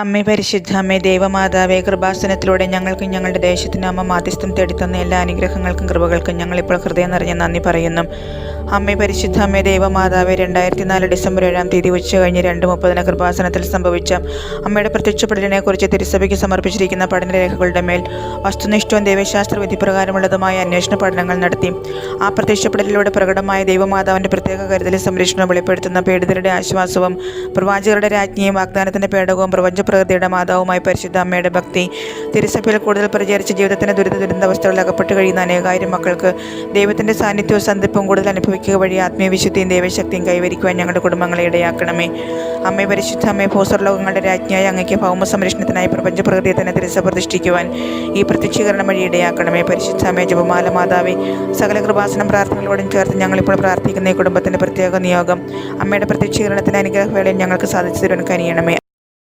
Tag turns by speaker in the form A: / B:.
A: അമ്മേ പരിശുദ്ധ അമ്മേ ദേവമാതാവേ, കൃപാസനത്തിലൂടെ ഞങ്ങൾക്കും ഞങ്ങളുടെ ദേശത്തിനും അമ്മ മാധ്യസ്ഥം തേടിത്തന്ന എല്ലാ അനുഗ്രഹങ്ങൾക്കും കൃപകൾക്കും ഞങ്ങളിപ്പോൾ ഹൃദയം നിറഞ്ഞ നന്ദി പറയുന്നു. അമ്മേ പരിശുദ്ധ അമ്മേ ദേവമാതാവേ, 2004 ഡിസംബർ 7 തീയതി ഉച്ച കഴിഞ്ഞ് 2:30 കൃപാസനത്തിൽ സംഭവിച്ച അമ്മയുടെ പ്രത്യക്ഷപ്പെടലിനെ കുറിച്ച് തിരുസഭയ്ക്ക് സമർപ്പിച്ചിരിക്കുന്ന പഠനരേഖകളുടെ മേൽ വസ്തുനിഷ്ഠവും ദൈവശാസ്ത്ര വിധിപ്രകാരമുള്ളതുമായ അന്വേഷണ പഠനങ്ങൾ നടത്തി. ആ പ്രത്യക്ഷപ്പെടലിലൂടെ പ്രകടമായ ദൈവമാതാവിൻ്റെ പ്രത്യേക കരുതലും സംരക്ഷണവും വെളിപ്പെടുത്തുന്ന പീഡിതരുടെ ആശ്വാസവും പ്രവാചകരുടെ രാജ്ഞിയും വാഗ്ദാനത്തിൻ്റെ പേടകവും പ്രപഞ്ചപ്രകൃതിയുടെ മാതാവുമായി പരിശുദ്ധ അമ്മയുടെ ഭക്തി തിരുസഭയിൽ കൂടുതൽ പ്രചരിച്ച് ജീവിതത്തിൻ്റെ ദുരിതാവസ്ഥകളിൽ അകപ്പെട്ട് കഴിയുന്ന അനേകായിരം മക്കൾക്ക് ദൈവത്തിൻ്റെ സാന്നിധ്യവും സന്ധിപ്പും കൂടുതൽ അനുഭവിക്കുക വഴി ആത്മീയവിശുദ്ധിയും ദൈവശക്തിയും കൈവരിക്കുവാൻ ഞങ്ങളുടെ കുടുംബങ്ങളെ ഇടയാക്കണമേ. അമ്മേ പരിശുദ്ധ അമ്മേ, ഭൂസ്വർലോകങ്ങളുടെ രാജ്ഞിയായ അങ്ങയ്ക്ക് ഭൗമ സംരക്ഷണത്തിനായി പ്രപഞ്ചപ്രകൃതിയെ തന്നെ തിരുസഭ പ്രതിഷ്ഠിക്കുവാൻ ഈ പ്രത്യക്ഷീകരണം വഴി ഇടയാക്കണമേ. പരിശുദ്ധ അമ്മേ, ജപമാല മാതാവേ, സകല കൃപാസനം പ്രാർത്ഥനകളോടും ചേർത്ത് ഞങ്ങളിപ്പോൾ പ്രാർത്ഥിക്കുന്ന ഈ കുടുംബത്തിൻ്റെ പ്രത്യേക നിയോഗം അമ്മയുടെ പ്രത്യക്ഷീകരണത്തിൻ്റെ അനുഗ്രഹവേളയിൽ ഞങ്ങൾക്ക് സാധിച്ചു തരുവാൻ കനിയണമേ.